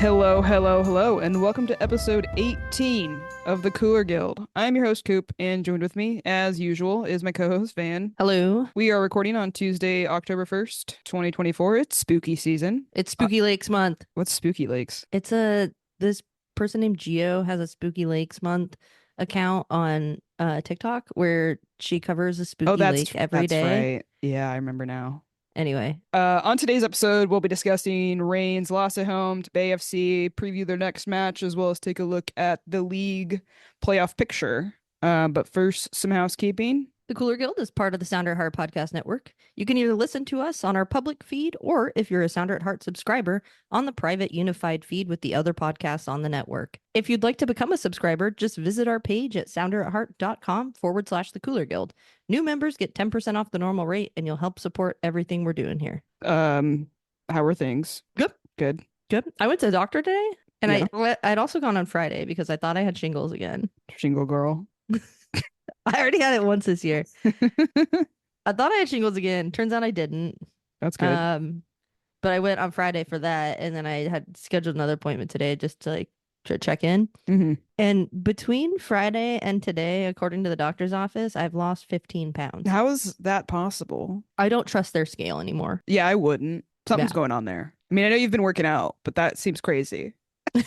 Hello, hello, hello, and welcome to episode 18 of the Cooler Guild. I'm your host, Coop, and joined with me, as usual, is my co-host, Van. Hello. We are recording on Tuesday, October 1st, 2024. It's spooky season. It's Spooky Lakes month. What's Spooky Lakes? This person named Geo has a Spooky Lakes month account on TikTok where she covers a spooky lake every that's day. right. Yeah, I remember now. Anyway, On today's episode, we'll be discussing Reigns' loss at home to Bay FC, preview their next match, as well as take a look at the league playoff picture. But first, some housekeeping. the Cooler Guild is part of the Sounder at Heart podcast network. You can either listen to us on our public feed or, if you're a Sounder at Heart subscriber, on the private unified feed with the other podcasts on the network. If you'd like to become a subscriber, just visit our page at sounderatheart.com/the Cooler Guild. New members get 10% off the normal rate, and you'll help support everything we're doing here. How are things? Good. Good. I went to the doctor today, and Yeah. I'd also gone on Friday because I thought I had shingles again. Shingle girl. I already had it once this year. I thought I had shingles again. Turns out I didn't. That's good. But I went on Friday for that, and then I had scheduled another appointment today just to check in. Mm-hmm. And between Friday and today, according to the doctor's office, I've lost 15 pounds. How is that possible? I don't trust their scale anymore. Yeah, I wouldn't. Something's Yeah. going on there. I mean, I know you've been working out, but that seems crazy. I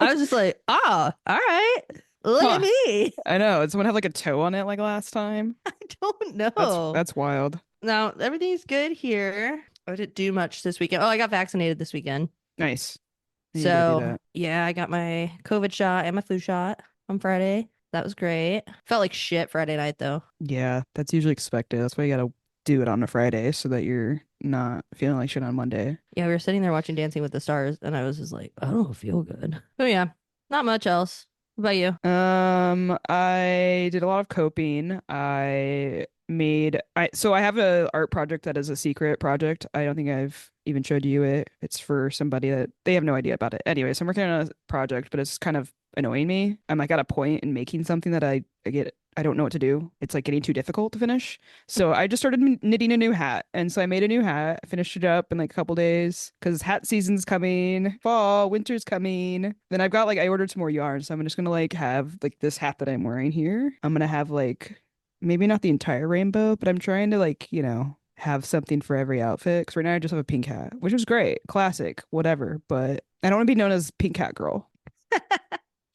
was just like, all right, look at me. I know. Did someone have like a toe on it like last time? I don't know. That's wild. Now, everything's good here. I didn't do much this weekend. Oh, I got vaccinated this weekend. Nice. You gotta do So, that. yeah, I got my COVID shot and my flu shot on Friday. That was great. Felt like shit Friday night, though. Yeah, that's usually expected. That's why you gotta do it on a Friday so that you're not feeling like shit on Monday. Yeah, we were sitting there watching Dancing with the Stars, and I was just like, I don't feel good. Oh, yeah, not much else. What about you? I did a lot of coping. So I have a art project that is a secret project. I don't think I've even showed you it. It's for somebody that they have no idea about it. Anyways, I'm working on a project, but it's kind of annoying me. I'm like at a point in making something that I don't know what to do. It's like getting too difficult to finish. So I just started knitting a new hat. And so I made a new hat, finished it up in like a couple days because hat season's coming, fall, winter's coming. Then I ordered some more yarn. So I'm just going to like have like this hat that I'm wearing here. I'm going to have like maybe not the entire rainbow, but I'm trying to have something for every outfit. Because right now I just have a pink hat, which was great, classic, whatever. But I don't want to be known as pink hat girl.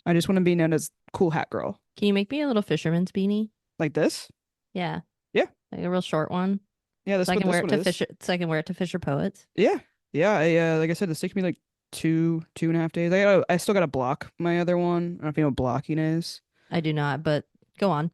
I just want to be known as cool hat girl. Can you make me a little fisherman's beanie? Like this? Yeah. Yeah. Like a real short one. Yeah, that's So I what can wear this it one to is. so I can wear it to Fisher Poets. Yeah. Yeah. Like I said, this took me like two and a half days. I still gotta block my other one. I don't know if you know what blocking is. I do not, but go on.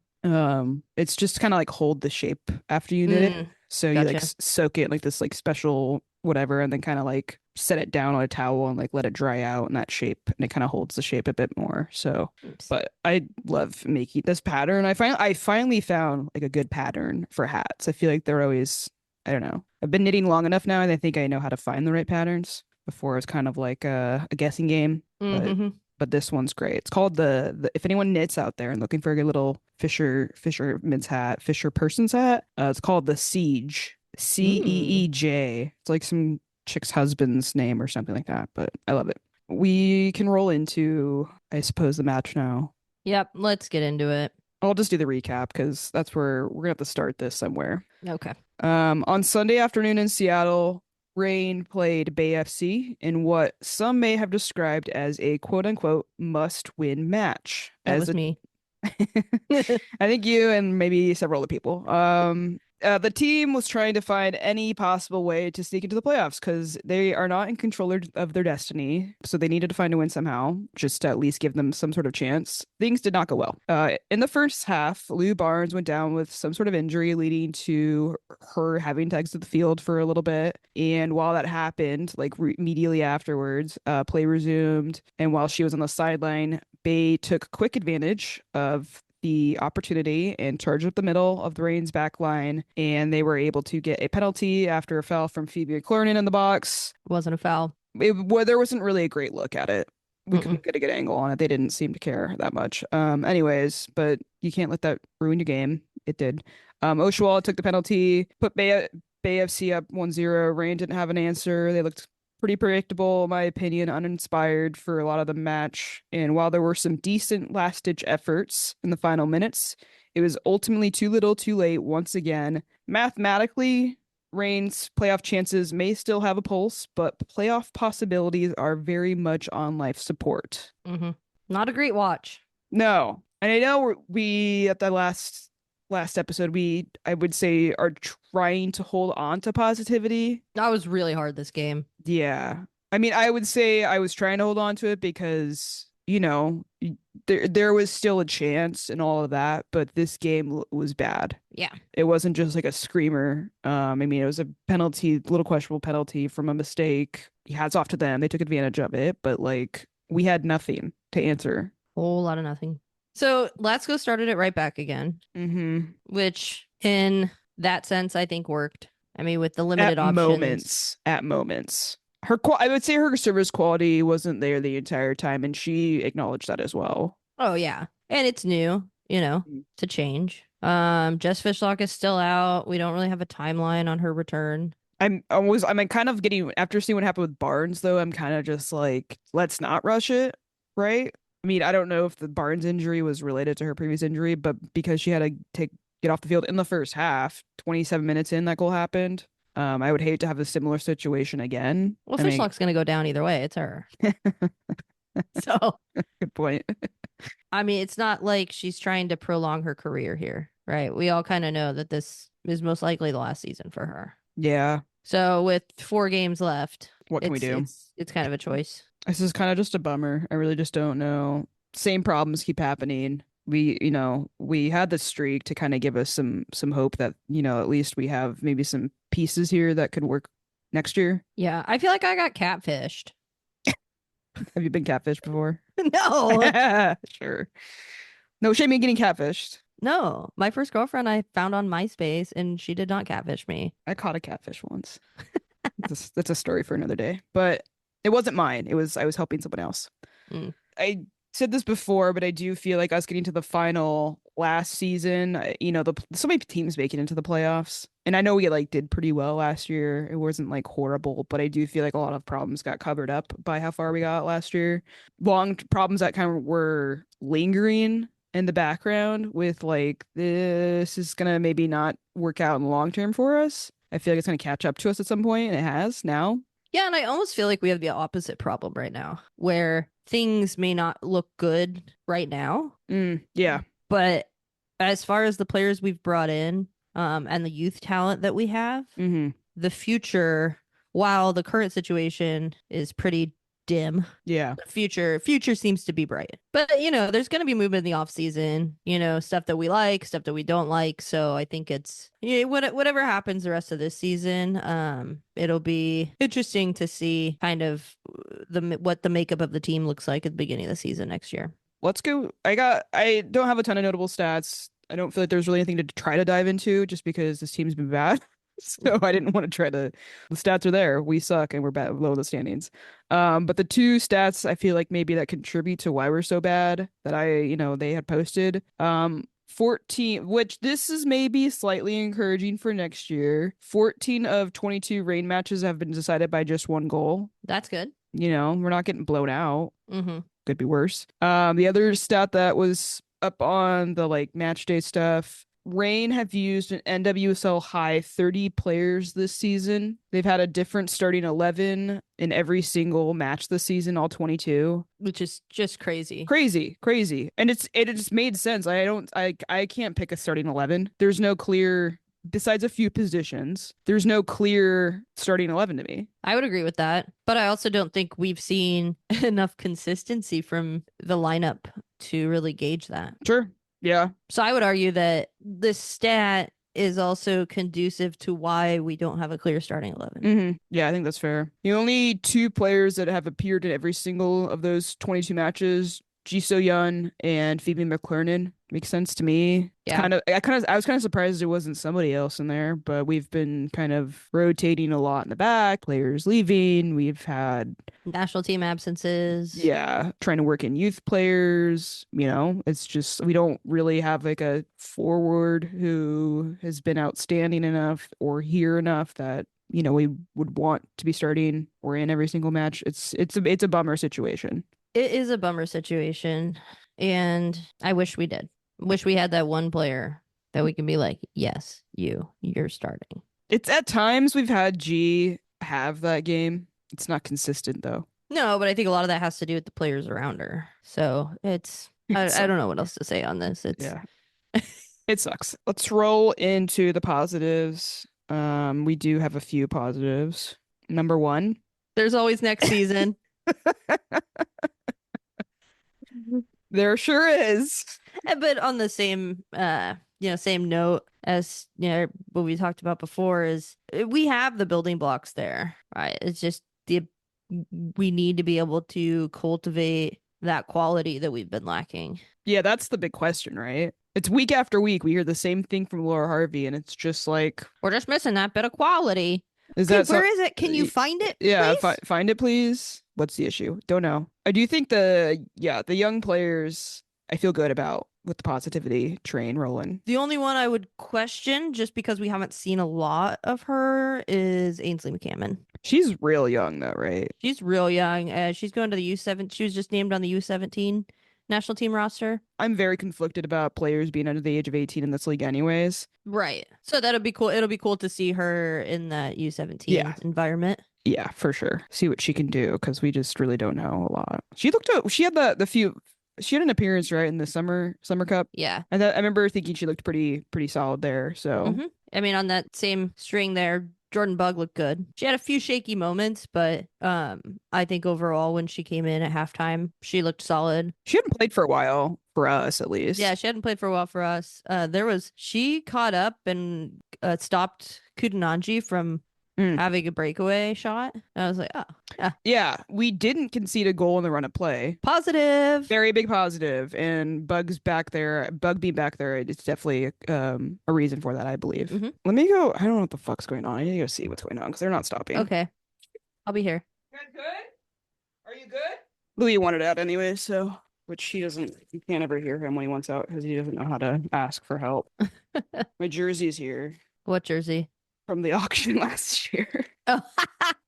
It's just kind of like hold the shape after you knit it. So you like Gotcha. soak it in like this like special whatever, and then kind of like set it down on a towel and like let it dry out in that shape, and it kind of holds the shape a bit more. So, Oops. but I love making this pattern. I finally found like a good pattern for hats. I feel like they're always, I don't know. I've been knitting long enough now, and I think I know how to find the right patterns. Before it's kind of like a guessing game, but this one's great. It's called the if anyone knits out there and looking for a good little fisherman's hat, fisher person's hat, it's called the Siege. Ceej. It's like some chick's husband's name or something like that, but I love it. We can roll into, I suppose, the match now. Yep, let's get into it. I'll just do the recap because that's where we're gonna have to start this somewhere. Okay. On Sunday afternoon in Seattle, Reign played Bay FC in what some may have described as a quote unquote must win match. That was me. I think you and maybe several other people. The team was trying to find any possible way to sneak into the playoffs because they are not in control of their destiny. So they needed to find a win somehow, just to at least give them some sort of chance. Things did not go well. In the first half, Lou Barnes went down with some sort of injury, leading to her having to exit the field for a little bit. And while that happened, immediately afterwards, play resumed. And while she was on the sideline, Bay took quick advantage of the opportunity and charged up the middle of the Reigns back line, and they were able to get a penalty after a foul from Phoebe Clorinan in the box. Wasn't a foul. There wasn't really a great look at it. We couldn't get a good angle on it. They didn't seem to care that much. Anyways, but you can't let that ruin your game. It did. Oshawa took the penalty, put Bay FC up 1-0. Reign didn't have an answer. They looked Pretty predictable, in my opinion, uninspired for a lot of the match. And while there were some decent last-ditch efforts in the final minutes, it was ultimately too little, too late once again. Mathematically, Reigns' playoff chances may still have a pulse, but playoff possibilities are very much on life support. Mm-hmm. Not a great watch. No, and I know we at the last episode I would say are trying to hold on to positivity. That was really hard this game. Yeah. I mean, I would say I was trying to hold on to it because, there was still a chance and all of that, but this game was bad. Yeah. It wasn't just like a screamer. I mean, it was a penalty, little questionable penalty from a mistake. Hats off to them. They took advantage of it, but like we had nothing to answer. Whole lot of nothing. So let's go started it right back again, which in that sense I think worked. I mean, with the limited options. At moments. I would say her service quality wasn't there the entire time, and she acknowledged that as well. Oh yeah, and it's new, to change. Jess Fishlock is still out. We don't really have a timeline on her return. I'm kind of getting, after seeing what happened with Barnes though, I'm kind of just like, let's not rush it, right? I mean, I don't know if the Barnes injury was related to her previous injury, but because she had to get off the field in the first half, 27 minutes in, that goal happened. I would hate to have a similar situation again. Well, Fishlock's going to go down either way. It's her. So, good point. I mean, it's not like she's trying to prolong her career here, right? We all kind of know that this is most likely the last season for her. Yeah. So with 4 games left, what can we do? It's kind of a choice. This is kind of just a bummer. I really just don't know. Same problems keep happening. We had the streak to kind of give us some hope that, at least we have maybe some pieces here that could work next year. Yeah, I feel like I got catfished. Have you been catfished before? No. Sure. No shame in getting catfished. No, my first girlfriend I found on MySpace, and she did not catfish me. I caught a catfish once. That's a story for another day, but it wasn't mine. I was helping someone else. I said this before, but I do feel like us getting to the final last season, so many teams making it into the playoffs, and I know we did pretty well last year. It wasn't like horrible, but I do feel like a lot of problems got covered up by how far we got last year. Long problems that kind of were lingering in the background with like, this is gonna maybe not work out in the long term for us. I feel like it's gonna catch up to us at some point, and it has now. Yeah, and I almost feel like we have the opposite problem right now, where things may not look good right now. Yeah. But as far as the players we've brought in, and the youth talent that we have, the future, while the current situation is pretty dim, yeah, the future seems to be bright. But there's going to be movement in the off season, stuff that we like, stuff that we don't like. So I think it's whatever happens the rest of this season, it'll be interesting to see kind of what the makeup of the team looks like at the beginning of the season next year. Let's go. I don't have a ton of notable stats. I don't feel like there's really anything to try to dive into just because this team's been bad. So I didn't want to try to. The stats are there. We suck and we're bad, below the standings. But the 2 stats I feel like maybe that contribute to why we're so bad that they had posted. 14, which this is maybe slightly encouraging for next year. 14 of 22 rain matches have been decided by just 1 goal. That's good. We're not getting blown out. Could be worse. The other stat that was up on the match day stuff. Reign have used an NWSL high 30 players this season. They've had a different starting 11 in every single match this season, all 22. Which is just crazy. Crazy. And it just made sense. I can't pick a starting 11. There's no clear, besides a few positions, there's no clear starting 11 to me. I would agree with that. But I also don't think we've seen enough consistency from the lineup to really gauge that. Sure. Yeah. So I would argue that this stat is also conducive to why we don't have a clear starting 11. Yeah, I think that's fair. The only 2 players that have appeared in every single of those 22 matches, Ji So-yeon and Phoebe McClernon, makes sense to me. Yeah. I was kind of surprised there wasn't somebody else in there, but we've been kind of rotating a lot in the back, players leaving. We've had national team absences. Yeah, trying to work in youth players. It's just we don't really have a forward who has been outstanding enough or here enough that we would want to be starting or in every single match. It's a bummer situation. It is a bummer situation, and I wish we did. Wish we had that one player that we can be like, yes, you're starting. It's at times we've had G have that game. It's not consistent though. No, but I think a lot of that has to do with the players around her. So it's I So don't know what else to say on this. It's yeah, it sucks. Let's roll into the positives. We do have a few positives. Number one, there's always next season. there sure is. But on the same same note as what we talked about before is we have the building blocks there, right? It's just we need to be able to cultivate that quality that we've been lacking. Yeah, that's the big question, right? It's week after week. We hear the same thing from Laura Harvey, and it's just like we're just missing that bit of quality. Is okay, that where is it? Can you find it? Yeah, please? Find it, please. What's the issue? Don't know. I do think the young players I feel good about with the positivity train rolling. The only one I would question, just because we haven't seen a lot of her, is Ainsley McCammon. She's real young though, right? She's real young. She's going to the U7. She was just named on the U17 national team roster. I'm very conflicted about players being under the age of 18 in this league anyways. Right. So that'll be cool. It'll be cool to see her in that U17 environment. Yeah, for sure. See what she can do because we just really don't know a lot. She had she had an appearance right in the summer cup. Yeah. And I remember thinking she looked pretty somid there. So I mean, on that same string there, Jordan Bug looked good. She had a few shaky moments, but I think overall when she came in at halftime, she looked solid. She hadn't played for a while for us, at least. Yeah, she hadn't played for a while for us. She caught up and stopped Kudananji from having a breakaway shot. And I was like, oh, yeah. Yeah, we didn't concede a goal in the run of play. Positive. Very big positive. And Bug being back there, it's definitely a reason for that, I believe. Let me go. I don't know what the fuck's going on. I need to go see what's going on because they're not stopping. Okay. I'll be here. Good? Are you good? Louis wanted out anyway, so which you can't ever hear him when he wants out because he doesn't know how to ask for help. My jersey's here. What jersey? From the auction last year. Oh,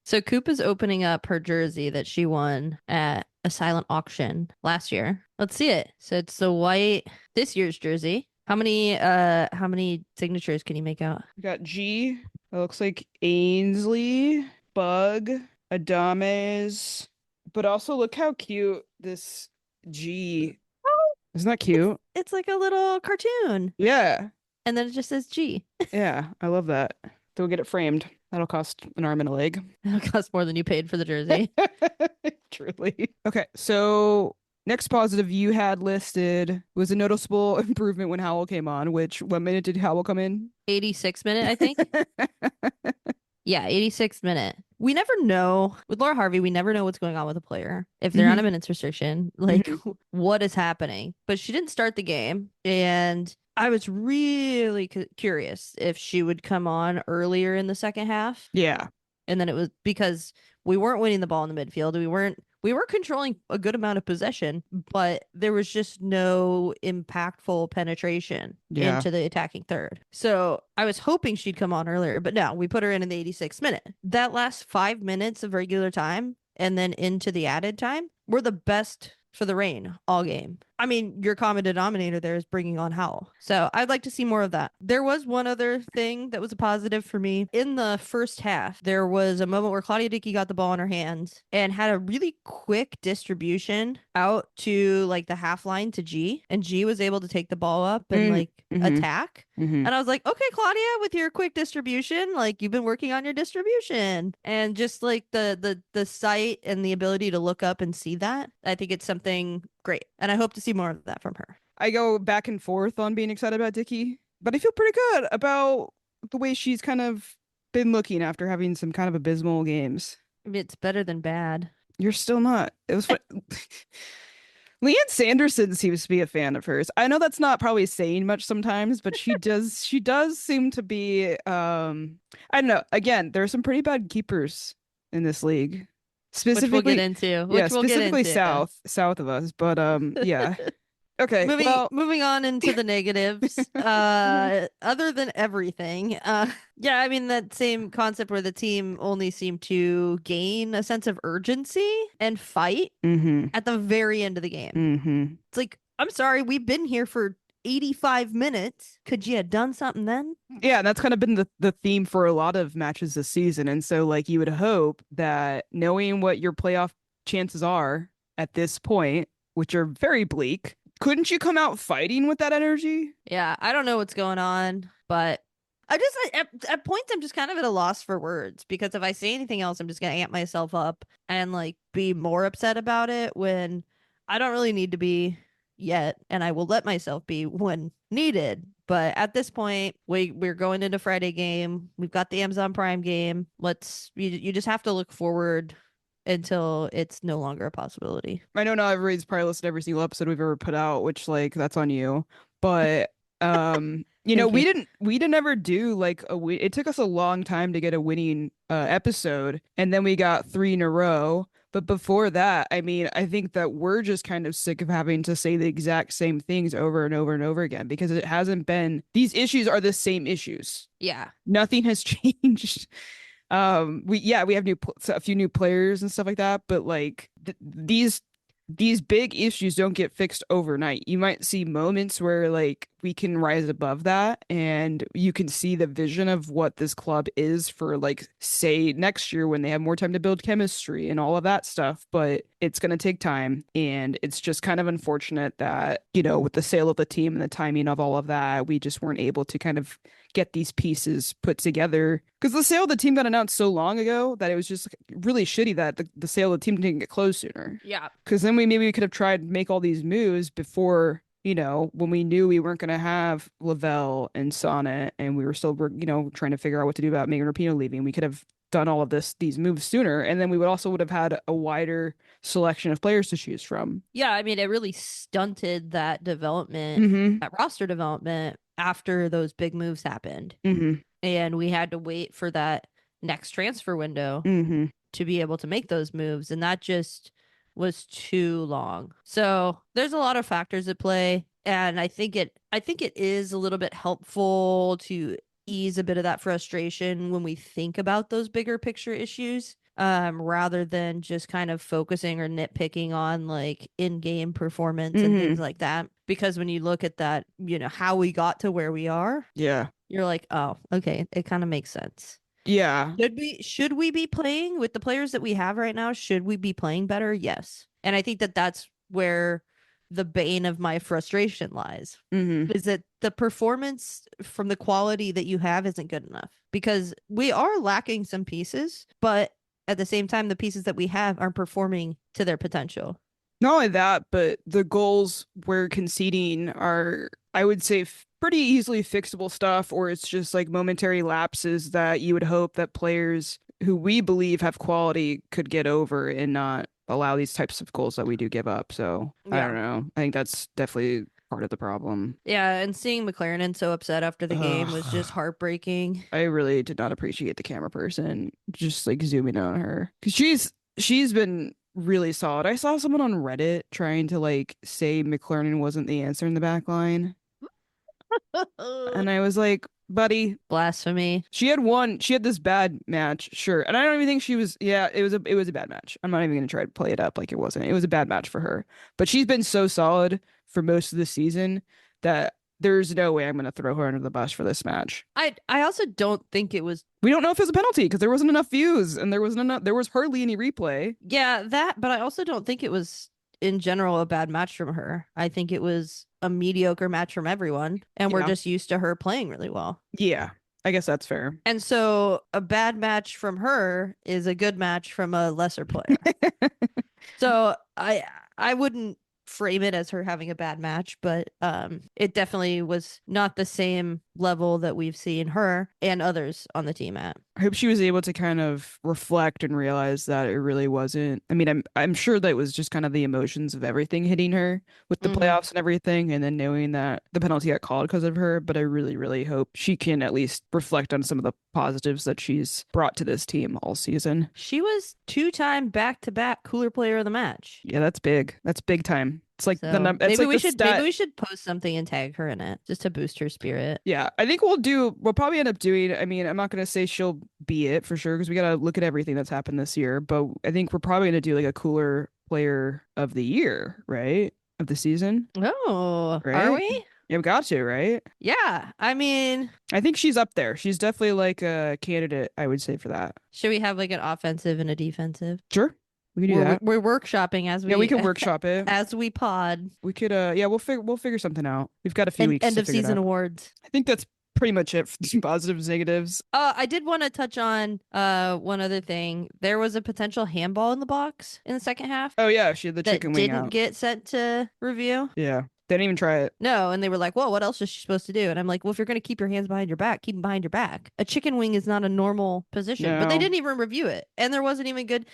so Coop is opening up her jersey that she won at a silent auction last year. Let's see it. So it's the white this year's jersey. How many signatures can you make out? We got G. It looks like Ainsley, Bug, Adames, but also look how cute this G. Oh, isn't that cute? It's like a little cartoon. Yeah. And then it just says G. Yeah, I love that. They'll get it framed. That'll cost an arm and a leg. That'll cost more than you paid for the jersey. Truly. Okay, so next positive you had listed was a noticeable improvement when Howell came on, what minute did Howell come in? 86th minute, I think. Yeah, 86th minute. We never know. With Laura Harvey, we never know what's going on with a player. If they're on a minutes restriction, like what is happening? But she didn't start the game. And I was really curious if she would come on earlier in the second half. Yeah. And then it was because we weren't winning the ball in the midfield. We were controlling a good amount of possession, but there was just no impactful penetration into the attacking third. So I was hoping she'd come on earlier, but no, we put her in the 86th minute. That last 5 minutes of regular time and then into the added time were the best for the Reign all game. I mean, your common denominator there is bringing on Howell. So I'd like to see more of that. There was one other thing that was a positive for me. In the first half, there was a moment where Claudia Dickey got the ball in her hands and had a really quick distribution out to like the half line to G. And G was able to take the ball up and attack. And I was like, okay, Claudia, with your quick distribution, like you've been working on your distribution. And just like the sight and the ability to look up and see that, I think it's something great. And I hope to see more of that from her. I go back and forth on being excited about Dickey, but I feel pretty good about the way she's kind of been looking after having some kind of abysmal games. It's better than bad. You're still not. It was fun. Leanne Sanderson seems to be a fan of hers. I know that's not probably saying much sometimes, but she does seem to be I don't know. Again, there are some pretty bad keepers in this league. Specifically, which we'll get into. Specifically south of us, but yeah. Okay, well, moving on into the negatives. Other than everything, yeah, I mean that same concept where the team only seemed to gain a sense of urgency and fight mm-hmm, at the very end of the game. mm-hmm. It's like, I'm sorry, we've been here for 85 minutes. Could you have done something then? Yeah, and that's kind of been the theme for a lot of matches this season. And so like you would hope that knowing what your playoff chances are at this point, which are very bleak, couldn't you come out fighting with that energy? Yeah, I don't know what's going on, but at points I'm just kind of at a loss for words because if I say anything else, I'm just gonna amp myself up and like be more upset about it when I don't really need to be yet, and I will let myself be when needed. But at this point, we're going into Friday game. We've got the Amazon Prime game. You just have to look forward until it's no longer a possibility. I know not everybody's probably listened to every single episode we've ever put out, which like that's on you. But Thank you. we didn't ever do like it took us a long time to get a winning episode, and then we got three in a row. But before that, I mean, I think that we're just kind of sick of having to say the exact same things over and over and over again because it hasn't been, these issues are the same issues. Yeah. Nothing has changed. We have a few new players and stuff like that, but like these big issues don't get fixed overnight. You might see moments where like we can rise above that and you can see the vision of what this club is for like say next year when they have more time to build chemistry and all of that stuff, but it's going to take time and it's just kind of unfortunate that, with the sale of the team and the timing of all of that, we just weren't able to kind of get these pieces put together because the sale of the team got announced so long ago that it was just really shitty that the sale of the team didn't get closed sooner. Yeah. Because then we could have tried to make all these moves before, when we knew we weren't going to have Lavelle and Sonnet and we were still, trying to figure out what to do about Megan Rapinoe leaving. We could have done all of these moves sooner, and then we would have had a wider selection of players to choose from. Yeah, I mean, it really stunted that development, Mm-hmm. that roster development after those big moves happened. Mm-hmm. And we had to wait for that next transfer window Mm-hmm. to be able to make those moves. And that just was too long. So there's a lot of factors at play. And I think it is a little bit helpful to ease a bit of that frustration when we think about those bigger picture issues, rather than just kind of focusing or nitpicking on like in-game performance and things Mm-hmm. like that. Because when you look at that, how we got to where we are, Yeah. you're like, oh, okay, it kind of makes sense. Yeah. Should we be playing with the players that we have right now? Should we be playing better? Yes. And I think that that's where the bane of my frustration lies, Mm-hmm. is that the performance from the quality that you have isn't good enough because we are lacking some pieces, but at the same time, the pieces that we have aren't performing to their potential. Not only that, but the goals we're conceding are, I would say, pretty easily fixable stuff, or it's just like momentary lapses that you would hope that players who we believe have quality could get over and not allow these types of goals that we do give up. So I don't Yeah. know. I think that's definitely part of the problem. Yeah. And seeing McLaren so upset after the game was just Ugh. heartbreaking. I really did not appreciate the camera person just like zooming in on her because she's been really solid. I saw someone on Reddit trying to like say McLaren wasn't the answer in the back line. And I was like, buddy, Blasphemy. she had this bad match, sure. And I don't even think she was, yeah, it was a bad match. I'm not even gonna try to play it up like it wasn't. It was a bad match for her. But she's been so solid for most of the season that there's no way I'm gonna throw her under the bus for this match. I also don't think it was. We don't know if it was a penalty because there wasn't enough views and there was hardly any replay. Yeah, that, but I also don't think it was in general a bad match from her. I think it was a mediocre match from everyone, and we're Yeah. just used to her playing really well. Yeah, I guess that's fair. And so a bad match from her is a good match from a lesser player. So I wouldn't frame it as her having a bad match, but it definitely was not the same level that we've seen her and others on the team at. I hope she was able to kind of reflect and realize that it really wasn't. I mean, I'm sure that it was just kind of the emotions of everything hitting her with the Mhm. playoffs and everything, and then knowing that the penalty got called because of her. But I really, really hope she can at least reflect on some of the positives that she's brought to this team all season. She was 2-time back-to-back Cooler Player of the Match. Yeah, that's big. That's big time. It's like So it's like the maybe stat. we should post something and tag her in it just to boost her spirit. Yeah, I think we'll probably end up doing, I mean, I'm not gonna say she'll be it for sure because we gotta look at everything that's happened this year, but I think we're probably gonna do like a cooler player of the year, right? Of the season, Oh, are right? we? Yeah, we got to, right? Yeah. I mean, I think she's up there. She's definitely like a candidate, I would say, for that. should we have like an offensive and a defensive? Sure, we can do that. We're workshopping as Yeah, we we can workshop it. as we pod. We could yeah, we'll figure something out. We've got a few And weeks end to of figure it season out. awards. I think that's pretty much it for the positives, negatives. I did want to touch on one other thing. There was a potential handball in the box in the second half Oh yeah, she had the chicken that wing didn't out. get sent to review. Yeah. They didn't even try it. No, and they were like, "Well, what else is she supposed to do?" And I'm like, "Well, if you're going to keep your hands behind your back, keep them behind your back. A chicken wing is not a normal position." But they No. didn't even review it, and there wasn't even good.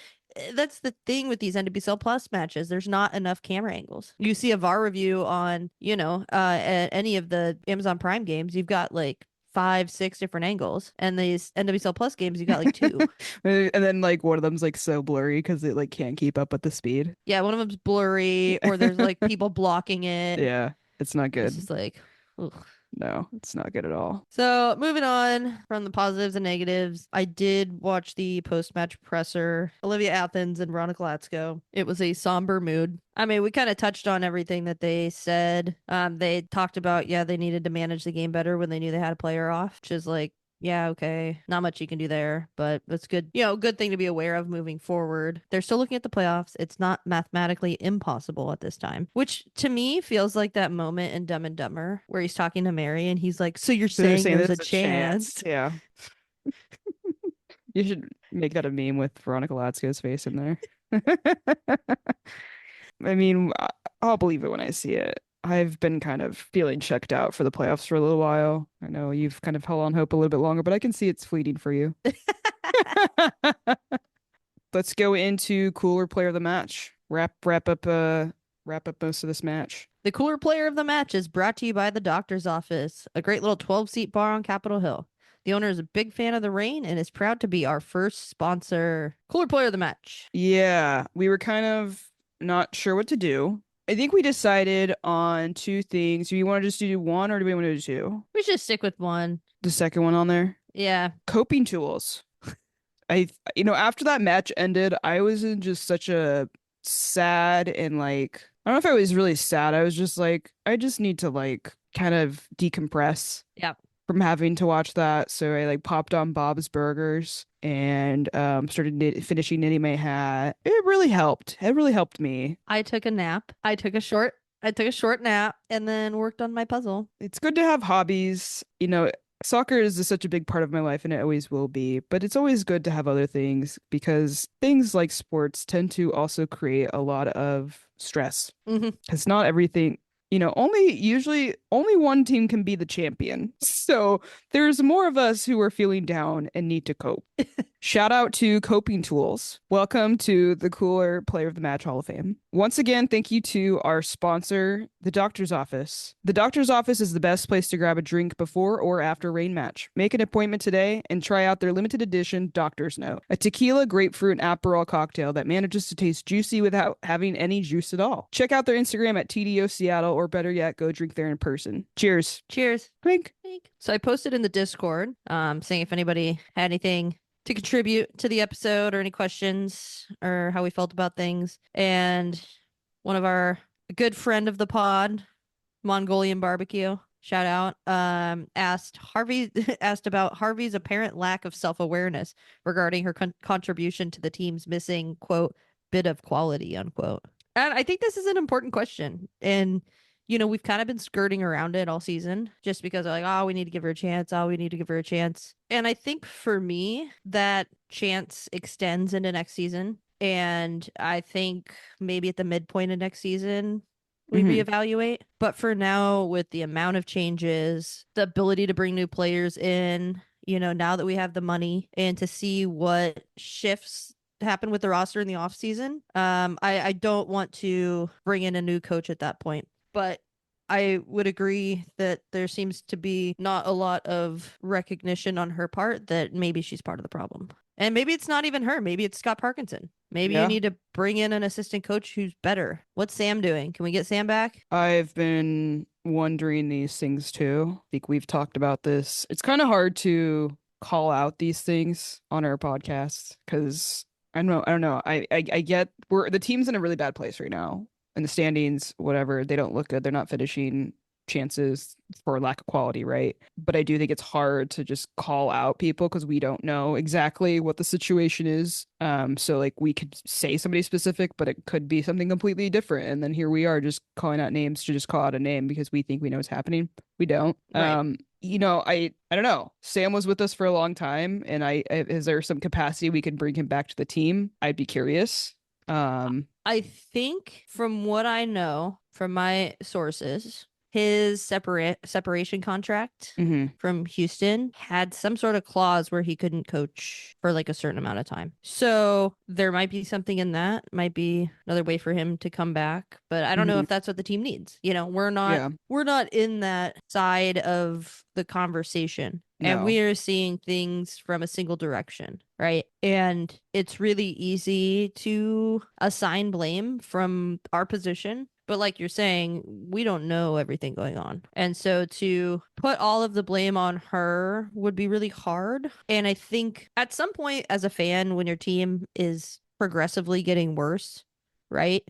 That's the thing with these NWSL Plus matches. There's not enough camera angles. You see a VAR review on, any of the Amazon Prime games, you've got like 5, 6 different angles, and these NWSL Plus games, you got like 2. And then like one of them's like so blurry because it like can't keep up with the speed. Yeah, one of them's blurry, or there's like people blocking it. Yeah, it's not It's good. just like, ugh. No, it's not good at all. So moving on from the positives and negatives, I did watch the post-match presser. Olivia Athens and Veronica Latsko. It was a somber mood. I mean, we kind of touched on everything that they said. They talked about, they needed to manage the game better when they knew they had a player off, which is like, yeah, okay. Not much you can do there, but it's good. Good thing to be aware of moving forward. They're still looking at the playoffs. It's not mathematically impossible at this time, which to me feels like that moment in Dumb and Dumber where he's talking to Mary and he's like, "So you're So they're saying saying there's a there's chance?" Yeah. You should make that a meme with Veronica Latsko's face in there. I mean, I'll believe it when I see it. I've been kind of feeling checked out for the playoffs for a little while. I know you've kind of held on hope a little bit longer, but I can see it's fleeting for you. Let's go into cooler player of the match. Wrap up most of this match. The cooler player of the match is brought to you by the Doctor's Office, a great little 12-seat bar on Capitol Hill. The owner is a big fan of the rain and is proud to be our first sponsor. Cooler player of the match. Yeah, we were kind of not sure what to do. I think we decided on 2 things. Do you want to just do one or do we want to do 2? We should stick with one. The second one on there? Yeah. Coping tools. After that match ended, I was in just such a sad and like, I don't know if I was really sad. I was just like, I just need to like kind of decompress. Yep. From having to watch that. So I like popped on Bob's Burgers and started finishing knitting my hat. It really helped. It really helped me. I took a nap. I took a short nap and then worked on my puzzle. It's good to have hobbies. Soccer is such a big part of my life and it always will be, but it's always good to have other things because things like sports tend to also create a lot of stress. Mm-hmm. It's not everything. Usually only one team can be the champion. So there's more of us who are feeling down and need to cope. Shout out to Coping Tools. Welcome to the Cooler Player of the Match Hall of Fame. Once again, thank you to our sponsor, the Doctor's Office. The Doctor's Office is the best place to grab a drink before or after rain match. Make an appointment today and try out their limited edition Doctor's Note, a tequila, grapefruit, and Aperol cocktail that manages to taste juicy without having any juice at all. Check out their Instagram at TDO Seattle, or better yet, go drink there in person. Cheers. Cheers. Clink. So I posted in the Discord, saying if anybody had anything to contribute to the episode or any questions or how we felt about things. And one of our good friend of the pod, Mongolian Barbecue, shout out, asked about Harvey's apparent lack of self-awareness regarding her contribution to the team's missing, quote, bit of quality, unquote. And I think this is an important question. And we've kind of been skirting around it all season just because like, oh, we need to give her a chance. Oh, we need to give her a chance. And I think for me, that chance extends into next season. And I think maybe at the midpoint of next season, we reevaluate. But for now, with the amount of changes, the ability to bring new players in, now that we have the money and to see what shifts happen with the roster in the off season, I don't want to bring in a new coach at that point. But I would agree that there seems to be not a lot of recognition on her part that maybe she's part of the problem. And maybe it's not even her. Maybe it's Scott Parkinson. Maybe you Yeah. need to bring in an assistant coach who's better. What's Sam doing? Can we get Sam back? I've been wondering these things too. I think we've talked about this. It's kind of hard to call out these things on our podcast because I don't know. I get the team's in a really bad place right now. In the standings, whatever, they don't look good. They're not finishing chances for lack of quality, right? But I do think it's hard to just call out people because we don't know exactly what the situation is. So like we could say somebody specific, but it could be something completely different. And then here we are just calling out names to just call out a name because we think we know what's happening. We don't. Right. I don't know. Sam was with us for a long time, and is there some capacity we can bring him back to the team? I'd be curious. I think from what I know from my sources, his separation contract mhm. from Houston had some sort of clause where he couldn't coach for like a certain amount of time. So there might be something in that, might be another way for him to come back, but I don't know Mhm. if that's what the team needs. Yeah. We're not in that side of the conversation. And No. we are seeing things from a single direction, right? And it's really easy to assign blame from our position. But like you're saying, we don't know everything going on. And so to put all of the blame on her would be really hard. And I think at some point as a fan, when your team is progressively getting worse, right?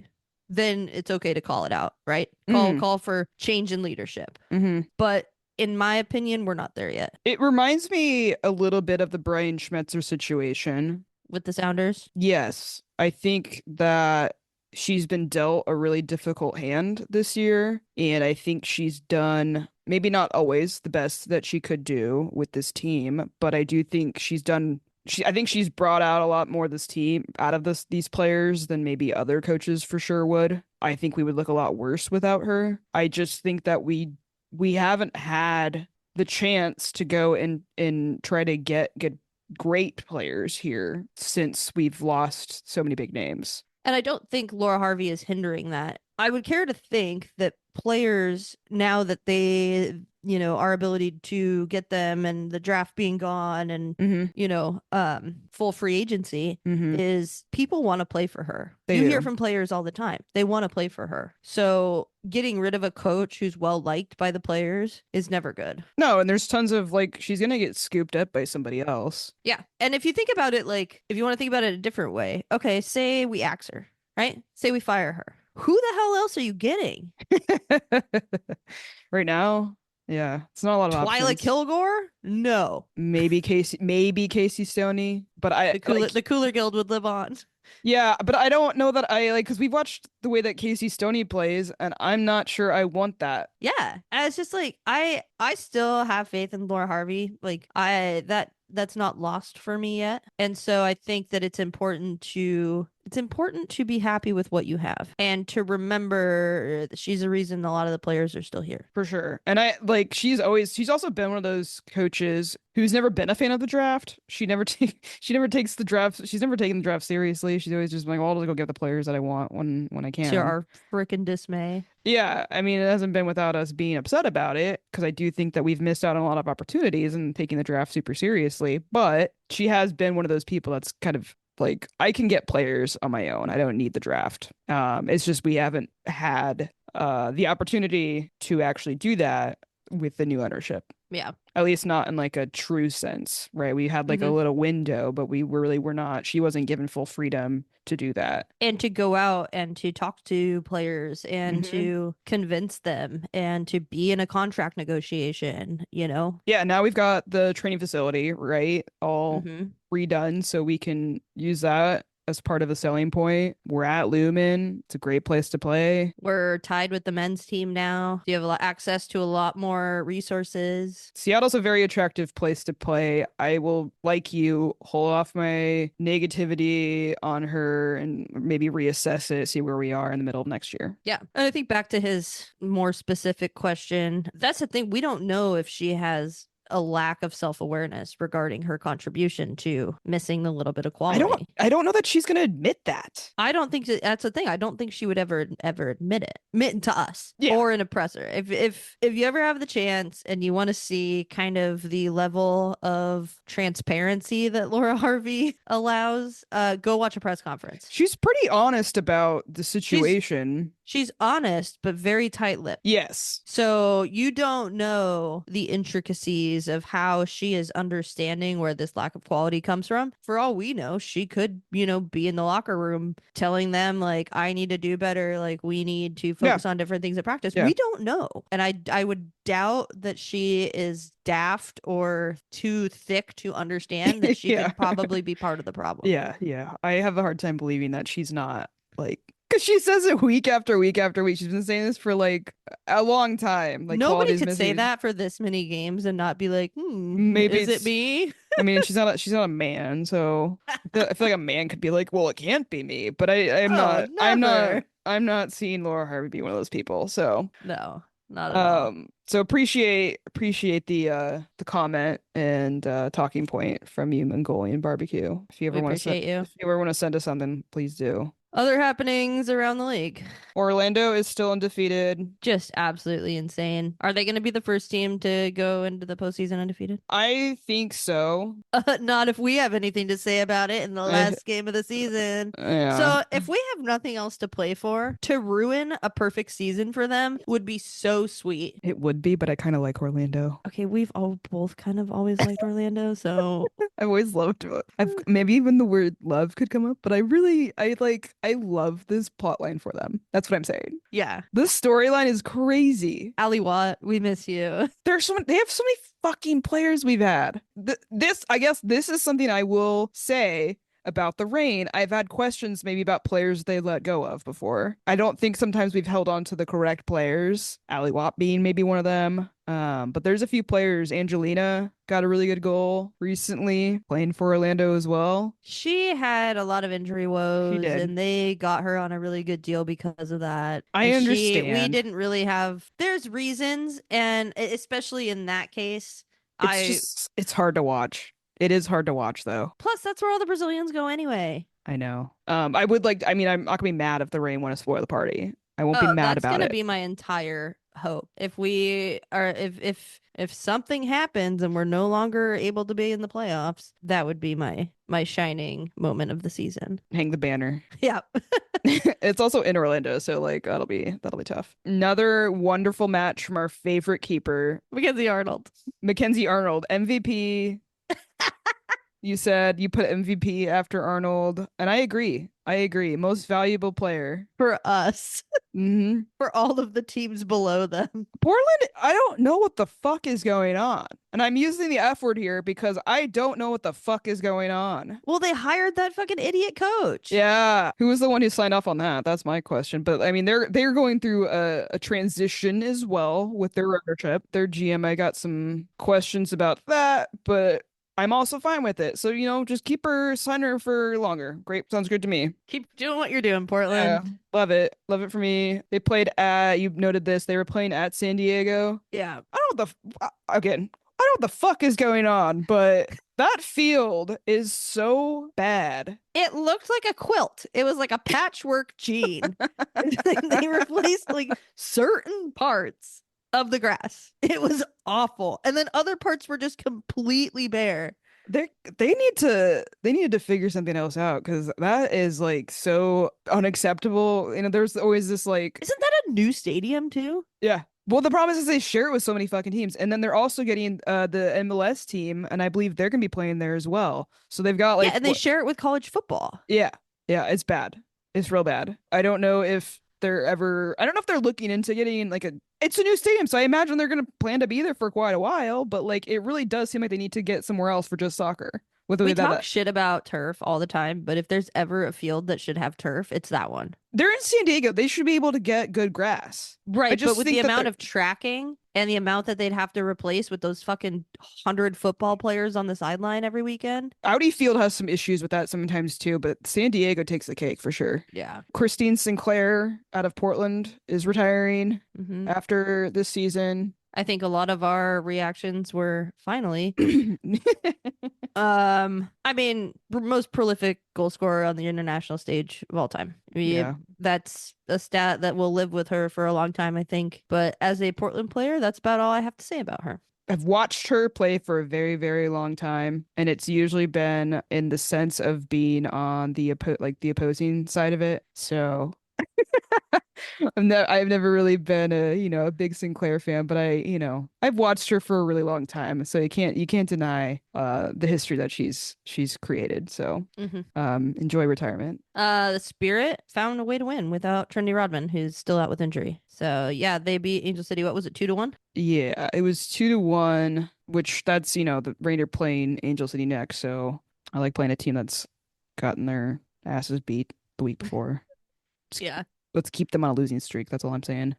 Then it's okay to call it out, right? Mhm. Call for change in leadership. Mhm. But in my opinion, we're not there yet It reminds me a little bit of the Brian Schmetzer situation. with the Sounders. Yes, I think that she's been dealt a really difficult hand this year, and I think she's done maybe not always the best that she could do with this team, but I do think I think she's brought out a lot more this team out of these players than maybe other coaches for sure would. I think we would look a lot worse without her. I just think that we haven't had the chance to go and try to get great players here since we've lost so many big names. And I don't think Laura Harvey is hindering that. I would care to think that players, now that they, our ability to get them and the draft being gone and, Mm-hmm. full free agency, Mm-hmm. is people want to play for her. They You hear do. from players all the time. They want to play for her. So getting rid of a coach who's well liked by the players is never good. No, and there's tons of like she's gonna get scooped up by somebody else. Yeah. And if you think about it, like, if you want to think about it a different way, okay, say we axe her, right? Say we fire her. Who the hell else are you getting? Right now, yeah, it's not a lot of Twyla options. Kilgore? No. Maybe Casey Stoney, but I like The Cooler Guild would live on. yeah, but I don't know that I like because we've watched the way that Casey Stoney plays, and I'm not sure I want that. Yeah. And it's just like I still have faith in Laura Harvey. Like that's not lost for me yet. And so I think that it's important to be happy with what you have and to remember that she's the reason a lot of the players are still here. For sure. And I like she's also been one of those coaches who's never been a fan of the draft. She never takes the draft. She's never taken the draft seriously. She's always just like, well, I'll just go get the players that I want when I To can. our freaking dismay. Yeah, I mean, it hasn't been without us being upset about it because I do think that we've missed out on a lot of opportunities and taking the draft super seriously. But she has been one of those people that's kind of like, I can get players on my own. I don't need the draft. It's just we haven't had the opportunity to actually do that with the new ownership. Yeah. At least not in like a true sense, right? We had like a little window, but we really were not. She wasn't given full freedom to do that. And to go out and to talk to players and Mhm. to convince them and to be in a contract negotiation, Yeah, now we've got the training facility, right? All Mm-hmm. redone, so we can use that as part of the selling point. We're at Lumen. It's a great place to play. We're tied with the men's team now. You have access to a lot more resources. Seattle's a very attractive place to play. I will, like you, hold off my negativity on her and maybe reassess it, see where we are in the middle of next year. Yeah. And I think back to his more specific question, that's the thing. We don't know if she has a lack of self-awareness regarding her contribution to missing the little bit of I quality. don't know that she's gonna admit that. I don't think that's the thing. I don't think she would ever admit to us Yeah. or an oppressor. If you ever have the chance and you want to see kind of the level of transparency that Laura Harvey allows, go watch a press conference. She's pretty honest about the situation. She's honest, but very tight-lipped. Yes. So you don't know the intricacies of how she is understanding where this lack of quality comes from. For all we know, she could, be in the locker room telling them, like, I need to do better. Like, we need to focus on different things at practice. Yeah. We don't know. And I would doubt that she is daft or too thick to understand that she could probably be part of the problem. Yeah. I have a hard time believing that she's not, like, because she says it week after week after week. She's been saying this for like a long time. Like, nobody could say that for this many games and not be like, maybe is it me? I mean, she's not a man, so I feel like a man could be like, well, it can't be me. But I'm not seeing Laura Harvey be one of those people. So no, not at all. So appreciate the comment and talking point from you, Mongolian Barbecue. If you ever want to send us something, please do. Other happenings around the league. Orlando is still undefeated. Just absolutely insane. Are they going to be the first team to go into the postseason undefeated? I think so. Not if we have anything to say about it in the last game of the season. Yeah. So if we have nothing else to play for, to ruin a perfect season for them would be so sweet. It would be, but I kind of like Orlando. Okay, we've both kind of always liked Orlando, so I've always loved it. Maybe even the word love could come up, but I love this plot line for them. That's what I'm saying. Yeah. This storyline is crazy. Ali Watt, we miss you. They have so many fucking players we've had. I guess this is something I will say about the Reign. I've had questions maybe about players they let go of before. I don't think sometimes we've held on to the correct players. Ali Watt being maybe one of them. But there's a few players. Angelina got a really good goal recently, playing for Orlando as well. She had a lot of injury woes, and they got her on a really good deal because of that. I understand. We didn't really have. There's reasons, and especially in that case, it's hard to watch. It is hard to watch, though. Plus, that's where all the Brazilians go anyway. I know. I'm not gonna be mad if the Reign want to spoil the party. I won't be mad about it. That's gonna be my entire hope. If something happens and we're no longer able to be in the playoffs, that would be my shining moment of the season. Hang the banner. Yeah. It's also in Orlando, so like that'll be tough. Another wonderful match from our favorite keeper, Mackenzie Arnold, MVP. You said you put MVP after Arnold, and I agree. Most valuable player for us. Mm-hmm. For all of the teams below them. Portland, I don't know what the fuck is going on. And I'm using the F word here because I don't know what the fuck is going on. Well, they hired that fucking idiot coach. Yeah. Who was the one who signed off on that? That's my question. But I mean, they're going through a transition as well with their ownership. Their GM, I got some questions about that, but I'm also fine with it. So, just keep her, sign her for longer. Great. Sounds good to me. Keep doing what you're doing, Portland. Yeah, love it. Love it for me. They played you noted this, they were playing at San Diego. Yeah. I don't know what the fuck is going on, but that field is so bad. It looked like a quilt. It was like a patchwork gene. They replaced like certain parts of the grass. It was awful. And then other parts were just completely bare. They needed to figure something else out because that is like so unacceptable. There's always this like, isn't that a new stadium too? Yeah. Well, the problem is they share it with so many fucking teams, and then they're also getting the MLS team, and I believe they're gonna be playing there as well. So they've got like and they share it with college football. Yeah, it's bad. It's real bad. I don't know if they're looking into getting like it's a new stadium, so I imagine they're gonna plan to be there for quite a while, but like it really does seem like they need to get somewhere else for just soccer. We talk shit about turf all the time, but if there's ever a field that should have turf, it's that one. They're in San Diego. They should be able to get good grass. Right, but with the amount of tracking and the amount that they'd have to replace with those fucking 100 football players on the sideline every weekend. Audi Field has some issues with that sometimes too, but San Diego takes the cake for sure. Yeah. Christine Sinclair out of Portland is retiring after this season. I think a lot of our reactions were finally. I mean, most prolific goal scorer on the international stage of all time. Yeah. That's a stat that will live with her for a long time, I think. But as a Portland player, that's about all I have to say about her. I've watched her play for a very, very long time, and it's usually been in the sense of being on the opposing side of it. So I've never really been a big Sinclair fan, but I've watched her for a really long time. So you can't deny the history that she's created. So Mm-hmm. enjoy retirement. The Spirit found a way to win without Trendy Rodman, who's still out with injury. So yeah, they beat Angel City. What was it, 2-1? Yeah, it was 2-1, which that's the Rainer playing Angel City next. So I like playing a team that's gotten their asses beat the week before. Yeah. Let's keep them on a losing streak. That's all I'm saying.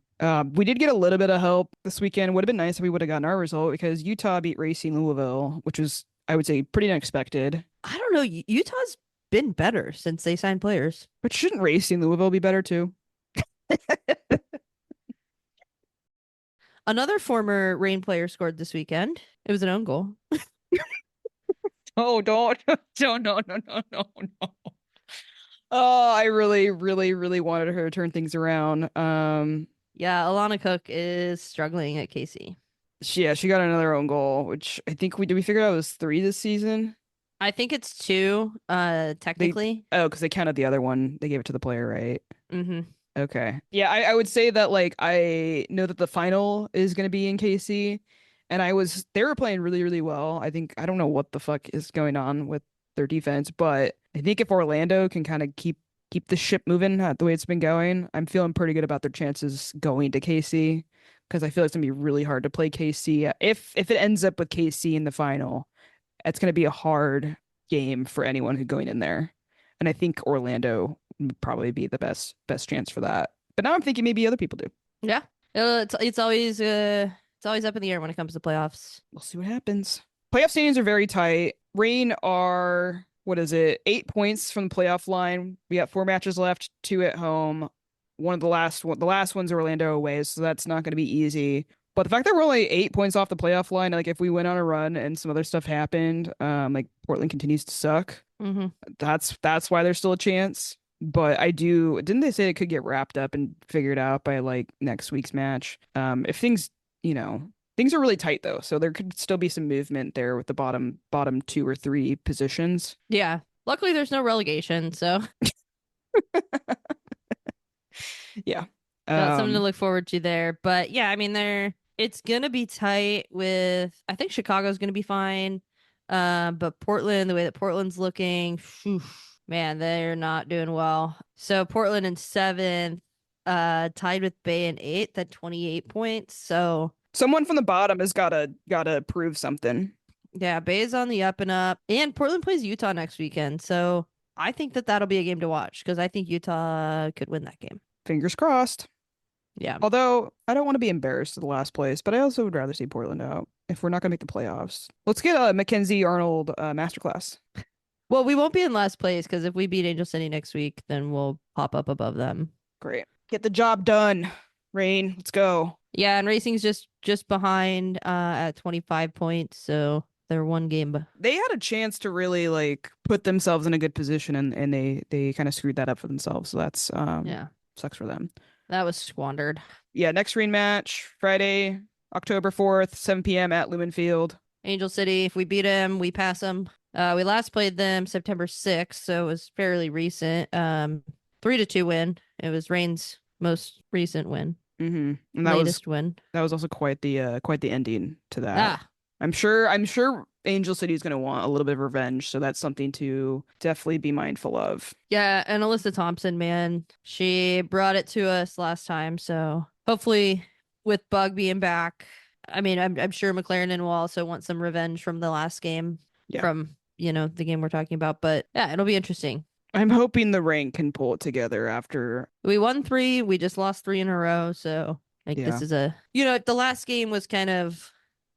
We did get a little bit of help this weekend. Would have been nice if we would have gotten our result because Utah beat Racing Louisville, which was, I would say, pretty unexpected. I don't know. Utah's been better since they signed players. But shouldn't Racing Louisville be better too? Another former Rain player scored this weekend. It was an own goal. Oh, don't, no, no, no, no, no, no. Oh, I really, really, really wanted her to turn things around. Yeah, Alana Cook is struggling at KC. She got another own goal, which I think we figure out it was 3 this season. I think it's 2, technically. Because they counted the other one. They gave it to the player, right? Mm-hmm. Okay. Yeah, I would say that like I know that the final is gonna be in KC, and they were playing really, really well. I don't know what the fuck is going on with their defense, but I think if Orlando can kind of keep the ship moving the way it's been going, I'm feeling pretty good about their chances going to KC because I feel like it's gonna be really hard to play KC. If it ends up with KC in the final, it's gonna be a hard game for anyone who's going in there. And I think Orlando would probably be the best chance for that. But now I'm thinking maybe other people do. Yeah. It's always up in the air when it comes to playoffs. We'll see what happens. Playoff standings are very tight. Reign are, what is it, 8 points from the playoff line. We got 4 matches left, 2 at home. The last one's Orlando away, so that's not going to be easy. But the fact that we're only 8 points off the playoff line, like if we went on a run and some other stuff happened, like Portland continues to suck. Mm-hmm. That's why there's still a chance. But didn't they say it could get wrapped up and figured out by like next week's match? If things are really tight though, so there could still be some movement there with the bottom 2 or 3 positions. Yeah. Luckily, there's no relegation, so Yeah. got something to Um, look forward to there. But yeah, I mean, it's gonna be tight with. I think Chicago's gonna be fine. But Portland, the way that Portland's looking, phew, man, they're not doing well. So Portland in 7th, tied with Bay in 8th at 28 points. So someone from the bottom has gotta prove something. yeah, Bay's on the up and up, and Portland plays Utah next weekend. So I think that'll be a game to watch because I think Utah could win that game. Fingers crossed. Yeah. Although I don't want to be embarrassed to the last place, but I also would rather see Portland out if we're not gonna make the playoffs. Let's get a Mackenzie Arnold masterclass. Well, we won't be in last place because if we beat Angel City next week, then we'll pop up above them. Great. Get the job done. Rain, let's go. Yeah, and Racing's just behind at 25 points, so they're one game. They had a chance to really like put themselves in a good position and they kind of screwed that up for themselves. So that's Yeah, sucks for them. that was squandered. Yeah, next rain match, Friday, October 4th, 7 p.m. at Lumen Field. Angel City, if we beat them, we pass them. We last played them September 6th, so it was fairly recent. 3-2 win. It was Rain's most recent win. Mm-hmm. And Latest win. that was also quite the ending to that. Ah, I'm sure Angel City is going to want a little bit of revenge, so that's something to definitely be mindful of. yeah, and Alyssa Thompson, man, she brought it to us last time, so hopefully with Bug being back, I mean, I'm sure McLaren will also want some revenge from the last game, Yeah. from the game we're talking about. But yeah, it'll be interesting. I'm hoping the rank can pull it together after. We won 3, we just lost 3 in a row, so like Yeah. this is the last game was kind of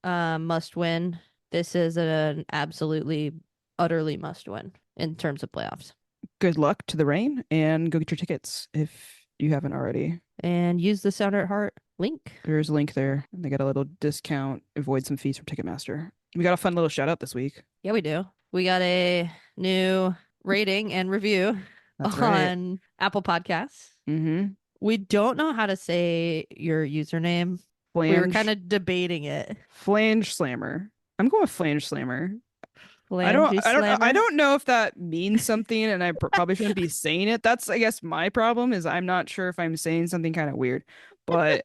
must win. This is an absolutely utterly must win in terms of playoffs. Good luck to the rain and go get your tickets if you haven't already. And use the Sounder at Heart link. There's a link there. And they got a little discount, avoid some fees from Ticketmaster. We got a fun little shout out this week. Yeah, we do. We got a new rating and review That's right. on Apple Podcasts. Mm-hmm. We don't know how to say your username. We were kind of debating it. Flange Slammer. I'm going with Flange Slammer. Flangy Slammer. I don't know if that means something, and I probably shouldn't be saying it. That's, I guess, my problem is I'm not sure if I'm saying something kind of weird. But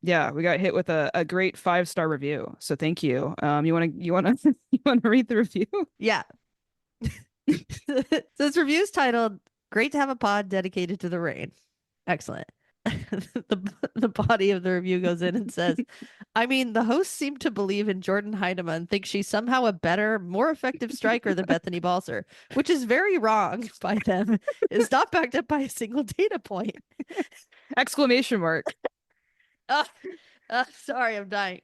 yeah, we got hit with a great 5-star review. So thank you. You wanna you wanna read the review? Yeah. So this review is titled "Great to have a pod dedicated to the rain." Excellent. The body of the review goes in and says, I mean, the hosts seem to believe in Jordan Heidemann and think she's somehow a better, more effective striker than Bethany Balcer, which is very wrong by them. It's not backed up by a single data point. Exclamation mark. Sorry, I'm dying.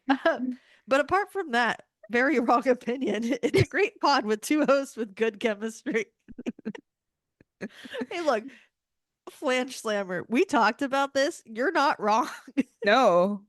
But apart from that, very wrong opinion. It's a great pod with two hosts with good chemistry. Hey, look, Flange Slammer, we talked about this. You're not wrong. No.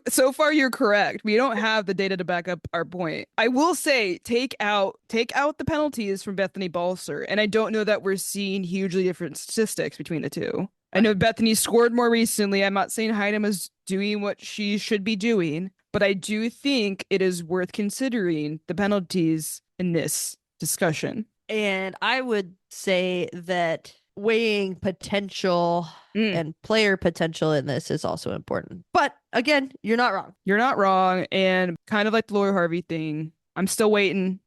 So far you're correct. We don't have the data to back up our point. I will say take out the penalties from Bethany Balcer, and I don't know that we're seeing hugely different statistics between the two. I know Bethany scored more recently. I'm not saying Heidem is doing what she should be doing, but I do think it is worth considering the penalties in this discussion. And I would say that weighing potential and player potential in this is also important. But again, you're not wrong. You're not wrong. And kind of like the Lori Harvey thing, I'm still waiting.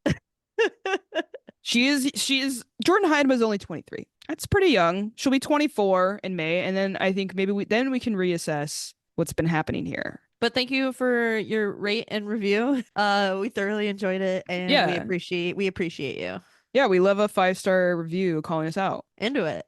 She is Jordan Heidemann is only 23. That's pretty young. She'll be 24 in May, and then I think maybe we can reassess what's been happening here. But thank you for your rate and review. We thoroughly enjoyed it, and we appreciate you. Yeah, we love a 5-star review calling us out. Into it.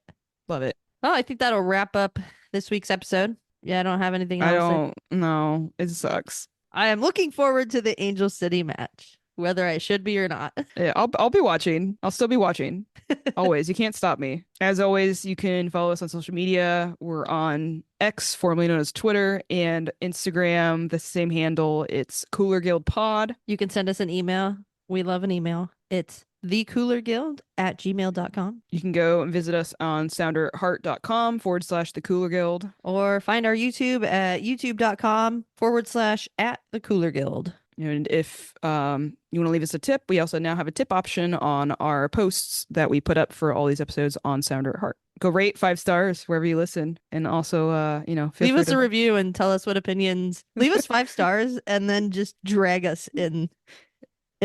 Love it. Oh, I think that'll wrap up this week's episode. Yeah, I don't have anything else. I don't know. It sucks. I am looking forward to the Angel City match, whether I should be or not. Yeah, I'll be watching. I'll still be watching. Always. You can't stop me. As always, you can follow us on social media. We're on X, formerly known as Twitter, and Instagram, the same handle. It's Cooler Guild Pod. You can send us an email. We love an email. It's thecoolerguild@gmail.com. You can go and visit us on sounderheart.com/the Cooler Guild. Or find our YouTube at youtube.com/@the-cooler-guild. And if you want to leave us a tip, we also now have a tip option on our posts that we put up for all these episodes on Sounder at Heart. Go rate 5 stars wherever you listen. And also, leave us a review and tell us what opinions. Leave us 5 stars and then just drag us in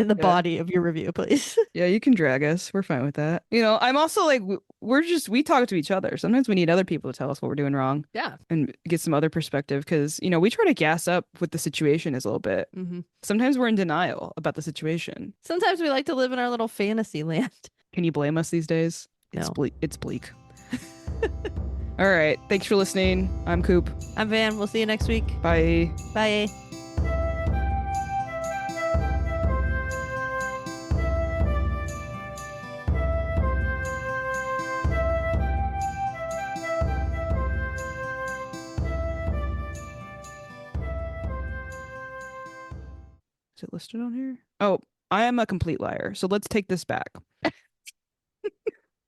the body of your review, please. Yeah, you can drag us. We're fine with that. I'm also like, we talk to each other. Sometimes we need other people to tell us what we're doing wrong. Yeah. And get some other perspective because, we try to gas up what the situation is a little bit. Mm-hmm. Sometimes we're in denial about the situation. Sometimes we like to live in our little fantasy land. Can you blame us these days? No. It's bleak. All right. Thanks for listening. I'm Coop. I'm Van. We'll see you next week. Bye. Bye. Is it listed on here? Oh, I am a complete liar. So let's take this back.